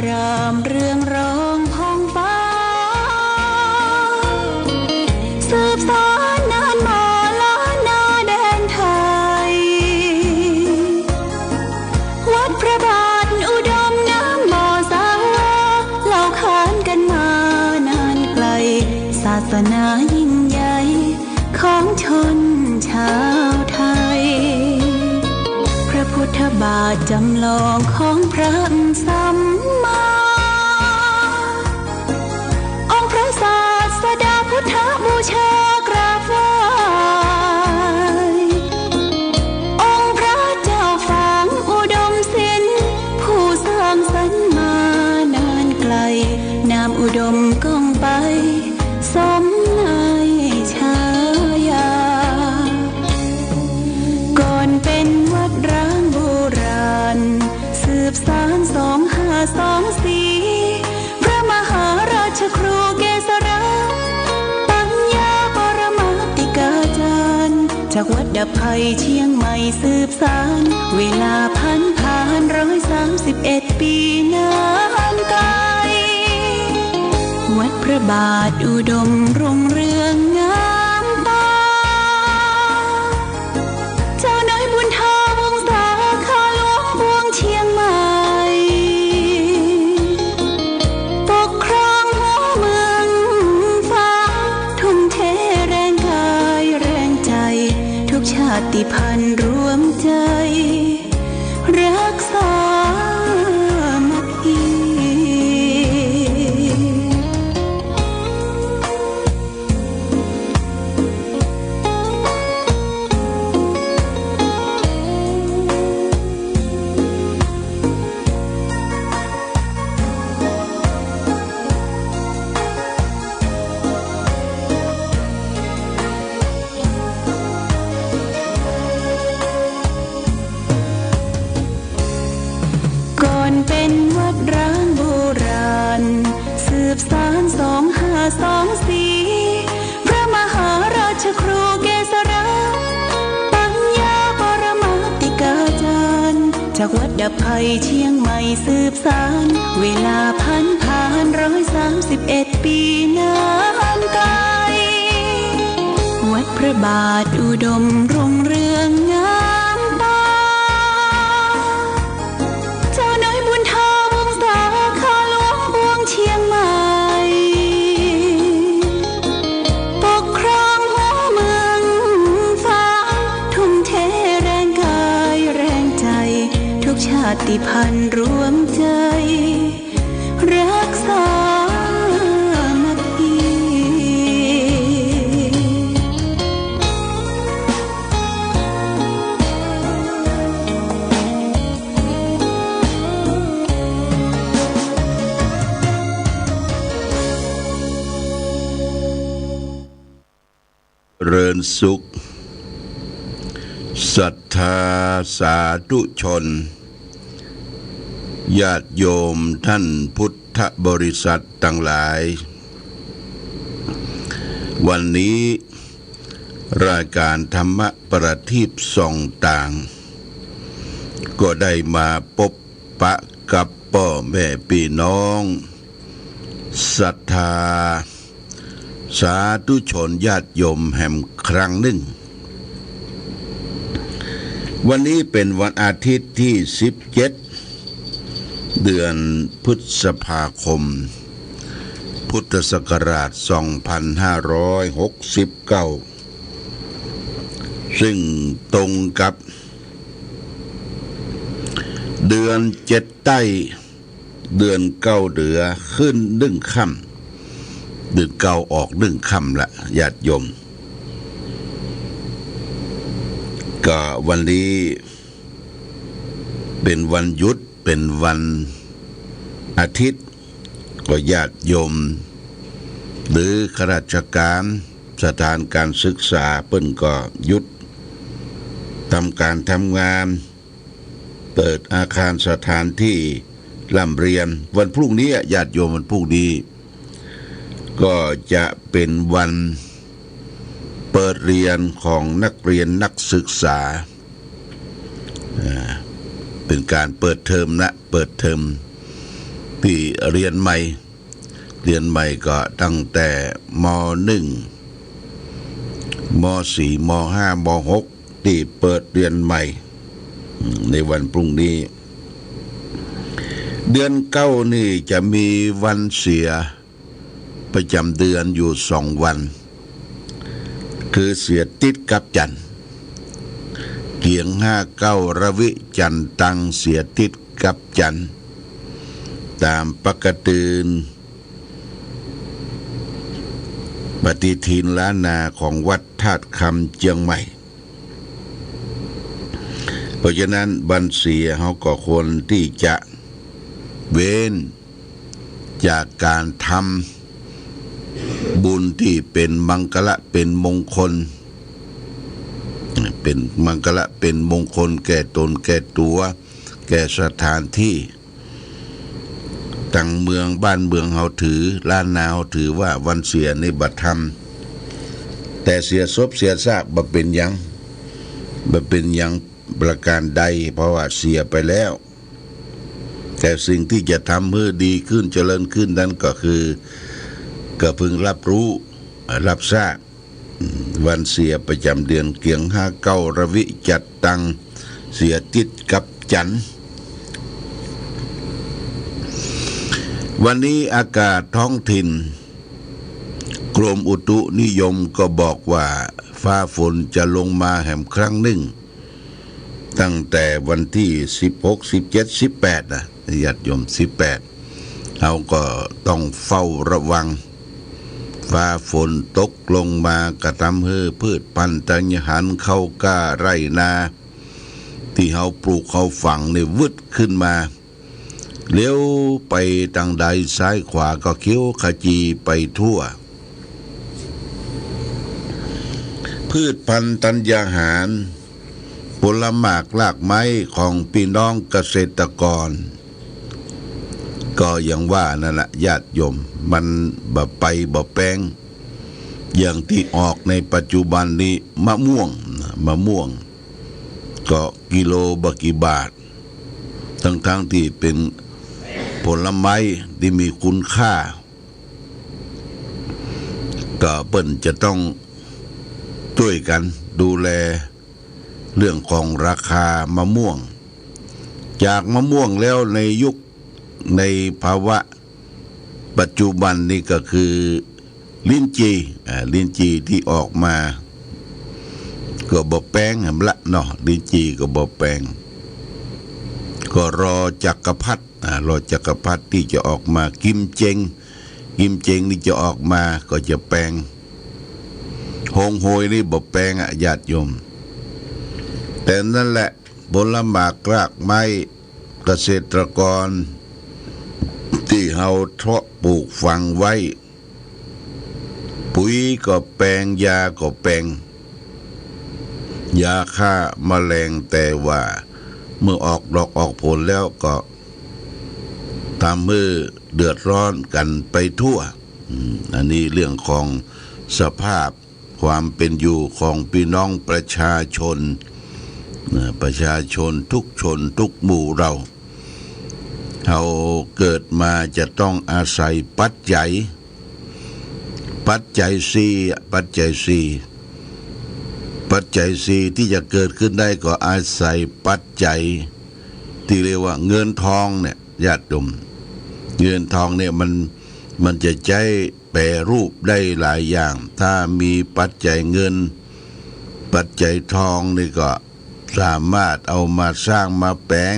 ารามเรืองรองพ้องฟ้าสืบสานนานมาล้านนาแดนไทยวัดพระบาทอุดมน้ำบ่อสาวาเล่าขานกันมานานไกลศาสนายิ่งใหญ่ของชนชาวไทยพระพุทธบาทจำลองของพระสัมมาองค์พระศาสดาพุทธบูชากราบไหว้องค์พระเจ้าฝางอุดมศิลป์ผู้สร้างสรรค์มานานไกลนามอุดมก้องไปสมในชายาก่อนเป็นวัดร้างโบราณสืบสาน2524พระมหาราชครูเกษราปัญญาปรมาติกาจารย์จากวัดดับภัยเชียงใหม่สืบสานเวลาผ่าน131 ปีนานไกลวัดพระบาทอุดมรุ่งเรืองงามตาเจ้าน้อยบุญทาวงศาข้าหลวงพวงเชียงใหม่ปกครองหัวเมืองฟ้าทุ่มเทแรงกายแรงใจทุกชาติพันธุ์รวมใจรักษามัคคีเป็นวัดร้างโบราณสืบสาน2524พระมหาราชครูเกษราปัญญาปรมาติกาจารย์จากวัดดับภัยเชียงใหม่สืบสานเวลาผ่าน131 ปีนานไกลวัดพระบาทอุดมรุ่งเรืองงามตาเจ้าน้อยบุญทาวงศาข้าหลวงพวงเชียงใหม่ปกครองหัวเมืองฟ้าทุ่มเทแรงกายแรงใจทุกชาติพันธุ์รวมใจรักษามัคคีเริญสุขศรัทธาสาธุชนญาติโยมท่านพุทธบริษัททั้งหลายวันนี้รายการธรรมประทีปส่องต่างก็ได้มาพบปะกับพ่อแม่พี่น้องศรัทธาสาธุชนญาติโยมแห่งครั้งหนึ่งวันนี้เป็นวันอาทิตย์ที่17เดือนพฤษภาคมพุทธศักราช2569ซึ่งตรงกับเดือน7ใต้เดือน9เดือขึ้น1ค่ำเดือน9ออก1ค่ำละญาติโยมก็วันนี้เป็นวันหยุดเป็นวันอาทิตย์ก็ญาติโยมหรือข้าราชการสถานการศึกษาเพิ่นก็หยุดทำการทำงานเปิดอาคารสถานที่ร่ำเรียนวันพรุ่งนี้ญาติโยมวันพรุ่งนี้ก็จะเป็นวันเปิดเรียนของนักเรียนนักศึกษาเป็นการเปิดเทอมนะเปิดเทอม ที่เรียนใหม่ก็ตั้งแต่ม.1 ม.4 ม.5 ม.6 ที่เปิดเรียนใหม่ในวันพรุ่งนี้เดือน9นี่จะมีวันเสียประจำเดือนอยู่2 วันคือเสียติดกับจันทร์เกียง59ระวิจันตังเสียติดกับจันทร์ตามปกติปฏิทินล้านนาของวัดธาตุคำเจียงใหม่เพราะฉะนั้นบันเสียเขาก็ควรที่จะเว้นจากการทำบุญที่เป็นมังคละเป็นมงคลเป็นมังคละเป็นมงคลแก่ตนแก่ตัวแก่สถานที่ตั้งเมืองบ้านเมืองเขาถือล้านนาเขาถือว่าวันเสียในบัตรธรรมแต่เสียศพเสียซากบ่เป็นยังประการใดเพราะว่าเสียไปแล้วแต่สิ่งที่จะทำให้ดีขึ้นเจริญขึ้นนั้นก็คือก็พึงรับรู้รับทราบวันเสียประจำเดือนเกียง59ระวิจัดตังเสียติดกับจันทร์วันนี้อากาศท้องถิ่นกรมอุตุนิยมก็บอกว่าฟ้าฝนจะลงมาแห่งครั้งหนึ่งตั้งแต่วันที่16 17 18นะญาติโยม18เราก็ต้องเฝ้าระวังฟ้าฝนตกลงมากระทำให้พืชพันธุ์ธัญญาหารเข้ากล้าไร่นาที่เขาปลูกเขาฝังในวึดขึ้นมาเลี้ยวไปทางใดซ้ายขวาก็เขียวขจีไปทั่วพืชพันธุ์ธัญญาหารผลหมากรากไม้ของพี่น้องเกษตรกรก็อย่างว่านั่นแหละญาติโยมมันบ่ไปบ่แปลงอย่างที่ออกในปัจจุบันนี้มะม่วงก็กิโลบกี่บาททั้งที่เป็นผลไม้ที่มีคุณค่าก็เปิ้นจะต้องช่วยกันดูแลเรื่องของราคามะม่วงจากมะม่วงแล้วในยุคในภาวะปัจจุบันนี่ก็คือลิ้นจีที่ออกมาก็บ่แป้งหำละเนาะลิ้นจีก็บ่แป้งก็รอจักรพรรดิที่จะออกมากิมเจงนี่จะออกมาก็จะแป้งฮงโฮยนี่บ่แป้งญาติโยมแต่นั่นแหละผลหมากรากไม้เกษตรกรที่เฮาเพาะปลูกฝังไว้ปุ๋ยก็แปลงยาก็แปลงยาฆ่าแมลงแต่ว่าเมื่อออกดอกออกผลแล้วก็ทำให้เดือดร้อนกันไปทั่วอันนี้เรื่องของสภาพความเป็นอยู่ของพี่น้องประชาชนทุกชนทุกหมู่เราเกิดมาจะต้องอาศัยปัจจัยสี่ที่จะเกิดขึ้นได้ก็อาศัยปัจจัยที่เรียกว่าเงินทองเนี่ยญาติโยมเงินทองเนี่ยมันจะใช้แปรรูปได้หลายอย่างถ้ามีปัจจัยเงินปัจจัยทองนี่ก็สามารถเอามาสร้างมาแปลง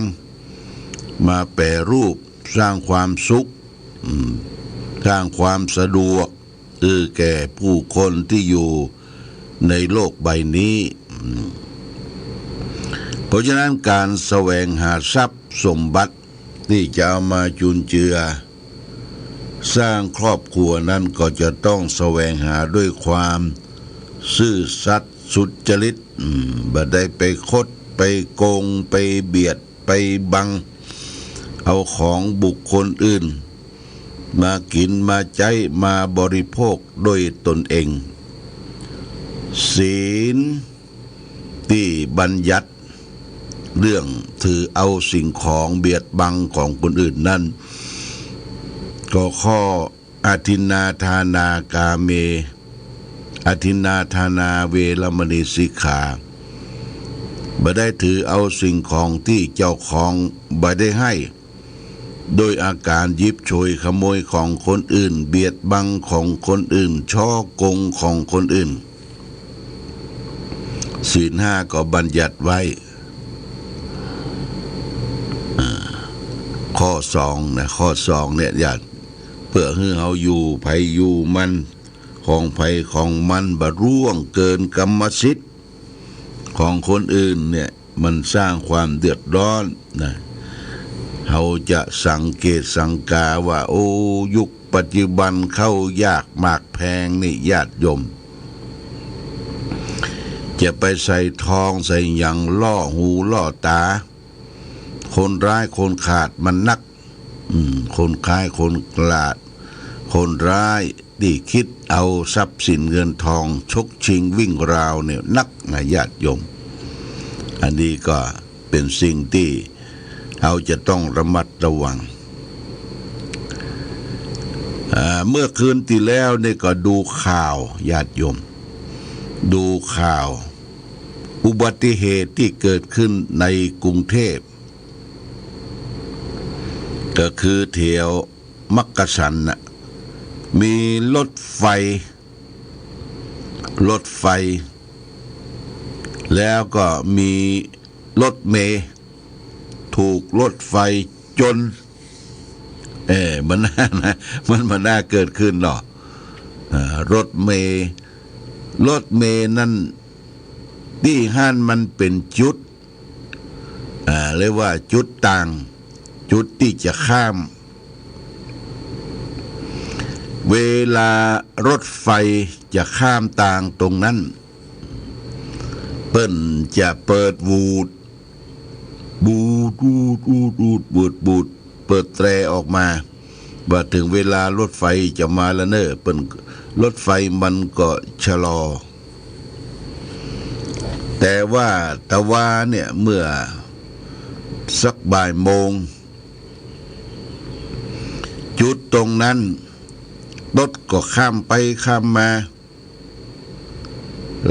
มาแปรรูปสร้างความสุขสร้างความสะดวกแก่ผู้คนที่อยู่ในโลกใบนี้เพราะฉะนั้นการแสวงหาทรัพย์สมบัติที่จะเอามาจุนเจือสร้างครอบครัวนั้นก็จะต้องแสวงหาด้วยความซื่อสัตย์สุจริตบ่ได้ไปคดไปโกงไปเบียดไปบังเอาของบุคคลอื่นมากินมาใช้มาบริโภคโดยตนเองศีลที่บัญญัติเรื่องถือเอาสิ่งของเบียดบังของคนอื่นนั้น ก็ข้ออาทินนาทานากาเมอาทินนาทานาเวรมณีสิกขาบ่ได้ถือเอาสิ่งของที่เจ้าของบ่ได้ให้โดยอาการยิบโชยขโมยของคนอื่นเบียดบังของคนอื่นช่อกงของคนอื่นศีลห้าก็บัญญัติไว้ข้อสองนะข้อสองเนี่ยญาติเพื่อให้เฮาอยู่ไผอยู่มันของไผของมันบ่ร่วงเกินกรรมสิทธิ์ของคนอื่นเนี่ยมันสร้างความเดือดร้อนนะเฮาจะสังเกตสังกาว่าโอ้ยุคปัจจุบันเข้ายากมากแพงนี่ญาติโยมจะไปใส่ทองใส่หยังล่อหูล่อตาคนร้ายคนขาดมันนักคนคายคนกลาดคนร้ายที่คิดเอาทรัพย์สินเงินทองชกชิงวิ่งราวเนี่ยนักนะญาติโยมอันนี้ก็เป็นสิ่งที่เราจะต้องระมัดระวังเมื่อคืนที่แล้วนี่ก็ดูข่าวญาติโยมดูข่าวอุบัติเหตุที่เกิดขึ้นในกรุงเทพก็คือแถวมักกะสันน่ะมีรถไฟแล้วก็มีรถเมล์ถูกรถไฟจนมันน่าเกิดขึ้นเนาะรถเมล์นั่นที่ห้านมันเป็นจุดเรียกว่าจุดต่างจุดที่จะข้ามเวลารถไฟจะข้ามต่างตรงนั้นเปิ้นจะเปิดบูดเปิดแตรออกมาว่าถึงเวลารถไฟจะมาแล้วเนอะเปิ้นรถไฟมันก็ชะลอแต่ว่าตะวาเนี่ยเมื่อสักบ่ายโมงจุดตรงนั้นรถก็ข้ามไปข้ามมา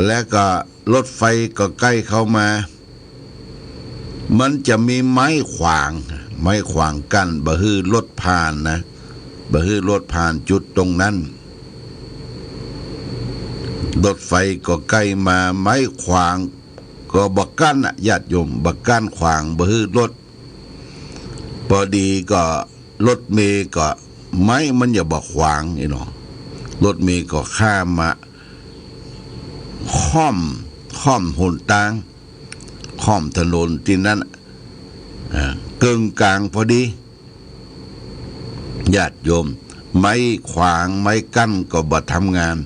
และก็รถไฟก็ใกล้เข้ามามันจะมีไม้ขวางกั้นบ่ฮื้อรถผ่านนะบ่ฮื้อรถผ่านจุดตรงนั้นรถไฟก็ใกล้มาไม้ขวางก็บ่กั้นน่ะญาติโยมบ่กั้นขวางบ่ฮื้อรถพอดีก็รถเมล์ก็ไม้มันอย่าบ่ขวางนี่เนาะรถเมล์ก็ข้ามมาค่อมหนทางค่อมถนนที่นั้นกึ่งกลางพอดีญาติโยมไม้ขวางไม้กั้นก็บ่ทำงาน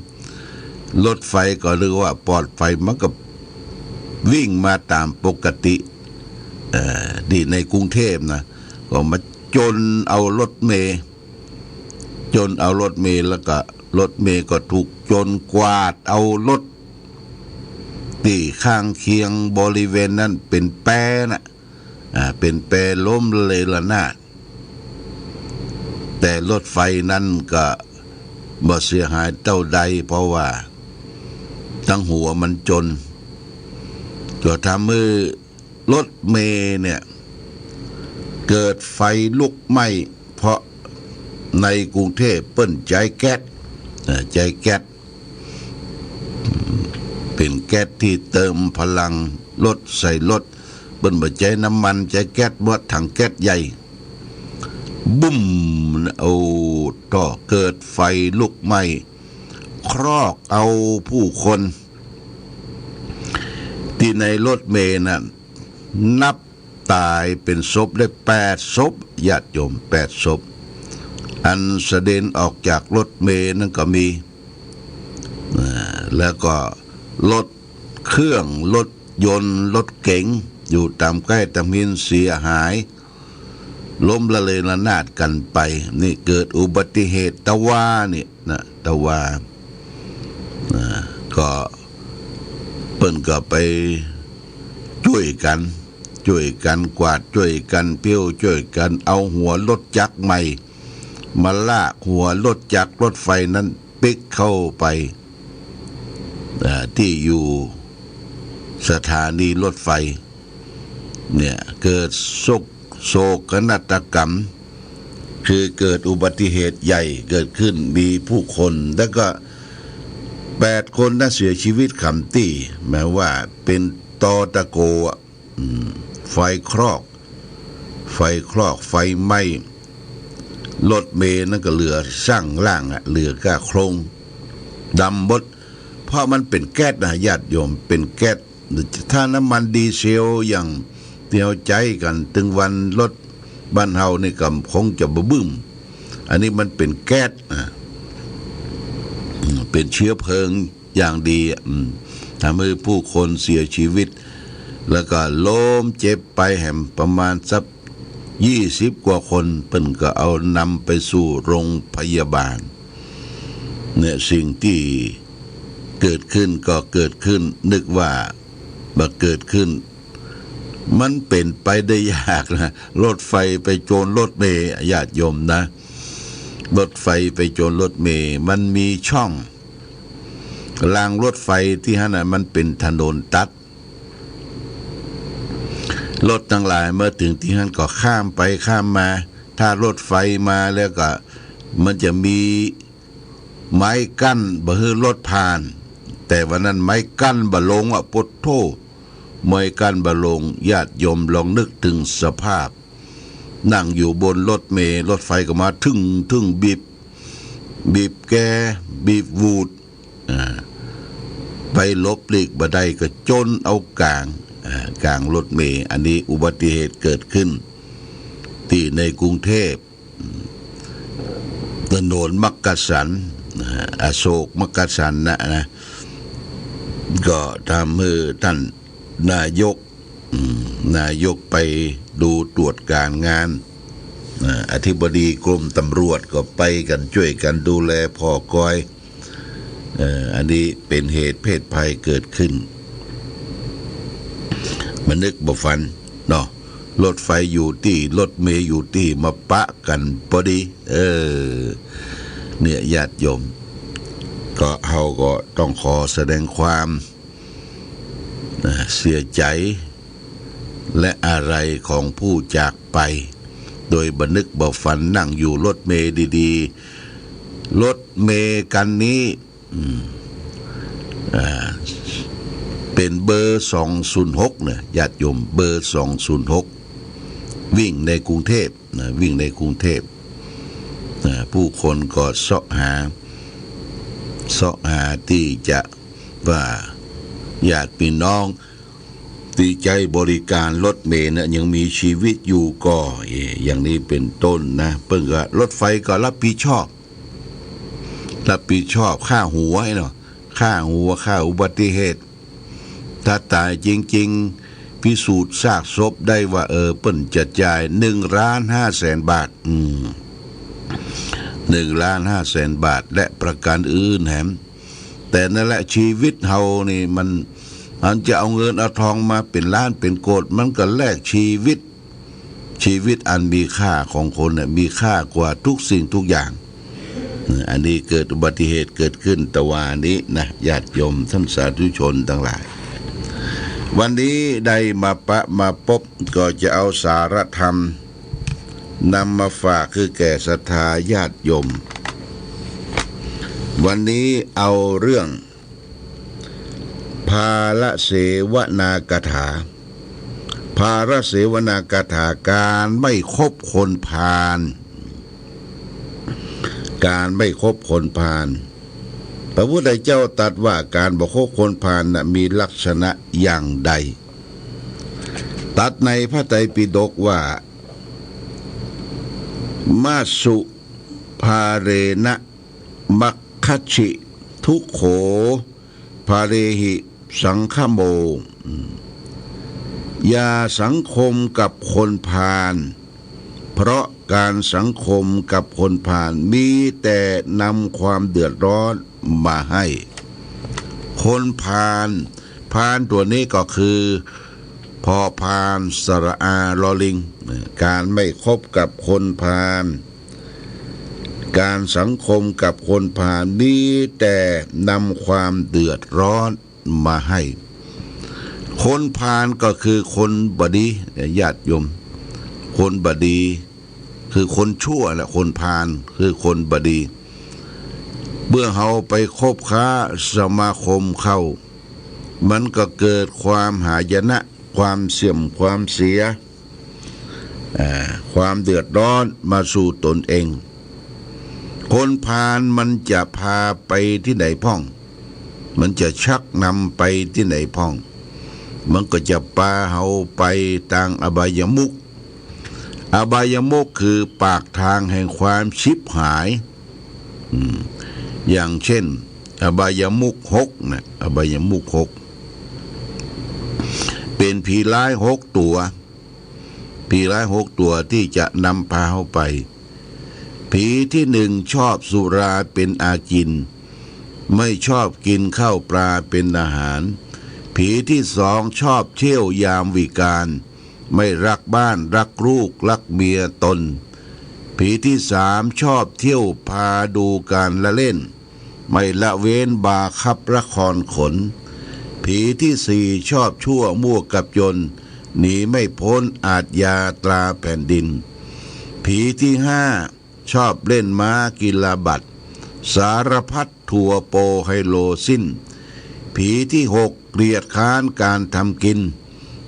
รถไฟก็เรียกว่าปลอดไฟมันก็วิ่งมาตามปกติที่ในกรุงเทพนะก็มาจนเอารถเมล์แล้วก็รถเมล์ก็ถูกจนกวาดเอารถที่ข้างเคียงบริเวณนั้นเป็นแปรน่ะเป็นแปรล้มเลยละนาดแต่รถไฟนั้นก็บ่เสียหายเท่าใดเพราะว่าทั้งหัวมันจนก็ทำให้รถเมล์เนี่ยเกิดไฟลุกไหม้เพราะในกรุงเทพเปิ้นใจแก๊สเป็นแก๊สที่เติมพลังรถใส่รถเปิ้นบ่ใจน้ำมันใจแก๊สบ่ถังแก๊สใหญ่บุ้มเอาต่อเกิดไฟลุกไหม้ครอกเอาผู้คนที่ในรถเมล์นั้นนับตายเป็นศพได้8ศพญาติโยม8ศพอันเสด็จออกจากรถเมล์นั่นก็มีแล้วก็รถเครื่องรถยนต์รถเก๋งอยู่ตามใกล้ตามหินเสียหายล้มละเลระนาดกันไปนี่เกิดอุบัติเหตุตะวานี่นะตะวาก็เปิ้นก็ไปช่วยกันกวาดช่วยกันเปี้ยวช่วยกันเอาหัวรถจักรใหม่ มาลากหัวรถจักรรถไฟนั้นปิกเข้าไปที่อยู่สถานีรถไฟเนี่ยเกิดโศกนาฏกรรมคือเกิดอุบัติเหตุใหญ่เกิดขึ้นมีผู้คนแล้วก็8 คนนั้นเสียชีวิตขำตี้แม้ว่าเป็นตอตะโกไฟคลอกไฟไหม้รถเมล์นั่นก็เหลือสร้างล่างเหลือแค่โครงดำบดเพราะมันเป็นแก๊สนะญาติโยมเป็นแก๊สถ้าน้ำมันดีเซลอย่างเตียวใจกันถึงวันรถบ้านเฮานี่ก็คงจะบึ้มอันนี้มันเป็นแก๊สเป็นเชื้อเพลิงอย่างดีทำให้ผู้คนเสียชีวิตแล้วก็ล้มเจ็บไปแห่งประมาณสัก20 กว่าคนเพิ่นก็เอานำไปสู่โรงพยาบาลเนี่ยสิ่งที่เกิดขึ้นก็เกิดขึ้นนึกว่าเกิดขึ้นมันเป็นไปได้ยากนะรถไฟไปโจรรถเมล์ญาติโยมนะรถไฟไปโจรรถเมล์มันมีช่องรางรถไฟที่นั่นมันเป็นถนนตัดรถทั้งหลายเมื่อถึงที่นั่นก็ข้ามไปข้ามมาถ้ารถไฟมาแล้วก็มันจะมีไม้กั้นบ่ให้รถผ่านแต่วันนั้นไม้กั้นบ่ลงปดโทไม้กั้นบ่ลงญาติโยมลองนึกถึงสภาพนั่งอยู่บนรถเมล์รถไฟก็มาทึ่งบีบแกบีบวูดไปลบหลีกบ่ได้ก็จนเอากลางรถเมล์อันนี้อุบัติเหตุเกิดขึ้นที่ในกรุงเทพถนนมักกะสันอโศกมักกะสันนะก็ทำให้ท่านนายกไปดูตรวจการงานอธิบดีกรมตำรวจก็ไปกันช่วยกันดูแลพ่อกอยอันนี้เป็นเหตุเพศภัยเกิดขึ้นมันนึกบ่ฝันเนาะรถไฟอยู่ที่รถเมล์อยู่ที่มาปะกันพอดีเนี่ยญาติโยมก็เฮาก็ต้องขอแสดงความเสียใจและอะไรของผู้จากไปโดยบันนึกบ่ฝันนั่งอยู่รถเมล์ดีๆรถเมล์กันนี้เป็นเบอร์206เนี่ยญาติโยมเบอร์206วิ่งในกรุงเทพวิ่งในกรุงเทพผู้คนก็เสาะหาที่จะว่าญาติพี่น้องที่ใจบริการรถเมล์นะยังมีชีวิตอยู่ก็อย่างนี้เป็นต้นนะเพิ่งก็รถไฟก็รับผิดชอบค่าหัวเนาะค่าอุบัติเหตุถ้าตายจริงๆพิสูจน์ซากศพได้ว่าเปิ้นจะจ่าย1,500,000 บาท1,500,000 บาทและประกันอื่นแถมแต่นั่นแหละชีวิตเฮานี่มันจะเอาเงินเอาทองมาเป็นล้านเป็นโกดมันก็แลกชีวิตอันมีค่าของคนน่ะมีค่ากว่าทุกสิ่งทุกอย่างอันนี้เกิดอุบัติเหตุเกิดขึ้นตะวันนี้นะญาติโยมท่านสาธุชนทั้งหลายวันนี้ได้มาพบก็จะเอาสารธรรมนำมาฝากคือแก่ศรัทธาญาติโยมวันนี้เอาเรื่องภาลเสวนากถาการไม่คบคนพาลพระพุทธเจ้าตรัสว่าการบ่คบคนพาลมีลักษณะอย่างใดตัดในพระไตรปิฎกว่ามาสุภาเรนะมัคคัชชิทุกโขภาเรหิสังฆโมอย่าสังคมกับคนพาลเพราะการสังคมกับคนพาลมีแต่นำความเดือดร้อนมาให้คนพาลตัวนี้ก็คือพอพานสระอาลอลิงการไม่คบกับคนพาล การสังคมกับคนพาลมีแต่นำความเดือดร้อนมาให้คนพาลก็คือคนบดีญาติโยมคนบดีคือคนชั่วแหละคนพาลคือคนบดีเมื่อเขาไปคบค้าสมาคมเข้ามันก็เกิดความหายนะความเสื่อมความเสียความเดือดร้อนมาสู่ตนเองคนพาลมันจะพาไปที่ไหนพ่องมันจะชักนำไปที่ไหนพ่องมันก็จะพาเขาไปทางอบายมุขอบายมุขคือปากทางแห่งความชิบหายอย่างเช่นอบายมุข6นะอบายมุข6เป็นผีร้าย6ตัวผีร้าย6ตัวที่จะนำพาเขาไปผีที่1ชอบสุราเป็นอากินไม่ชอบกินข้าวปลาเป็นอาหารผีที่2ชอบเที่ยวยามวิกาลไม่รักบ้านรักลูกรักเมียตนผีที่3ชอบเที่ยวพาดูการละเล่นไม่ละเว้นบาคับละครขนผีที่4ชอบชั่วมั่วกับยนหนีไม่พ้นอาทยาตราแผ่นดินผีที่5ชอบเล่นม้ากีฬาบัตรสารพัดทัวโปไฮโลสิ้นผีที่6เกลียดค้านการทำกิน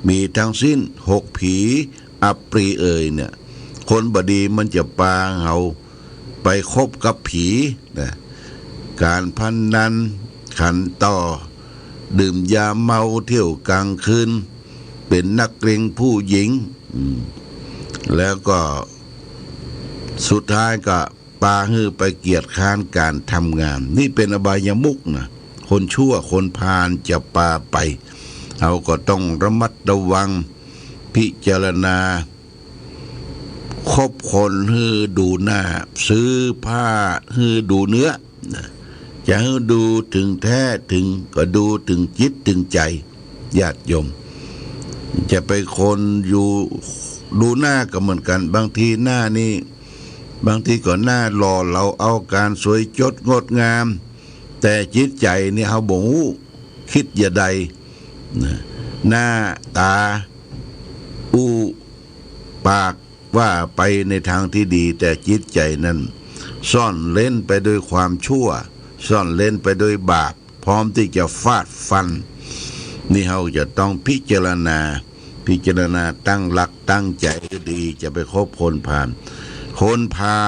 มีทั้งสิ้น6ผีอัปรีเนี่ยคนบดีมันจะปาเขาไปคบกับผีนะการพนันขันต่อดื่มยาเมาเที่ยวกลางคืนเป็นนักเลงผู้หญิงแล้วก็สุดท้ายก็ปาฮือไปเกียรติค้านการทำงานนี่เป็นอบายมุขนะคนชั่วคนพาลจะปาไปเราก็ต้องระมัดระวังพิจารณาคบคนฮือดูหน้าซื้อผ้าฮือดูเนื้อจะฮือดูถึงแท้ถึงก็ดูถึงจิตถึงใจญาติโยมจะไปคนอยู่ดูหน้าก็เหมือนกันบางทีหน้านี่บางทีก็หน้าหล่อเราเอาการสวยจดงดงามแต่จิตใจนี่เขาบอกคิดอย่าใดหน้าตาปากว่าไปในทางที่ดีแต่จิตใจนั้นซ่อนเล่นไปโดยความชั่วซ่อนเล่นไปโดยบาปพร้อมที่จะฟาดฟันนี่เราจะต้องพิจารณาตั้งหลักตั้งใจดีจะไปคบคนพาลคนพา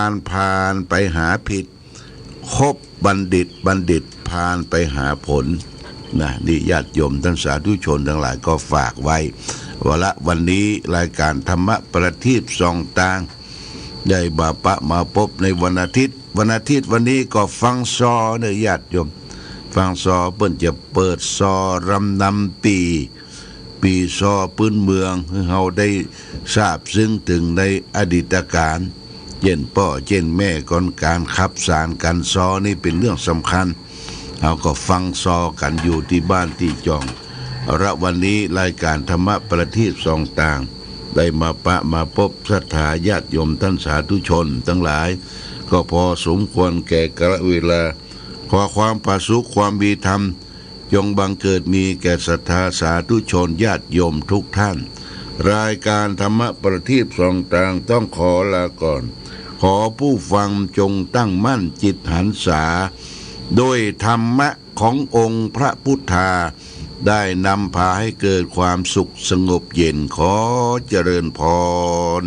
ลไปหาผิดคบบัณฑิตพาลไปหาผลนะนี่ญาติโยมท่านสาธุชนทั้งหลายก็ฝากไว้วันนี้รายการธรรมะประทีปส่องตางได้บาปะมาพบในวันอาทิตย์วันนี้ก็ฟังซอเนี่ยญาติโยมฟังซอเปิ้นจะเปิดซอรำนำปีซอพื้นเมืองให้เราได้ทราบซึ้งถึงในอดีตการเช่นพ่อเช่นแม่ก่อนการขับสารกันซอนี่เป็นเรื่องสำคัญเราก็ฟังซอกันอยู่ที่บ้านที่จองวันนี้รายการธรรมะประทีปส่องตางได้มาพบศรัทธาญาติโยมท่านสาธุชนทั้งหลายก็พอสมควรแก่กาลเวลาขอความประสุขความมีธรรมจงบังเกิดมีแก่ศรัทธาสาธุชนญาติโยมทุกท่านรายการธรรมะประทีปส่องตางต้องขอลาก่อนขอผู้ฟังจงตั้งมั่นจิตหันษาโดยธรรมะขององค์พระพุทธาได้นำพาให้เกิดความสุขสงบเย็นขอเจริญพร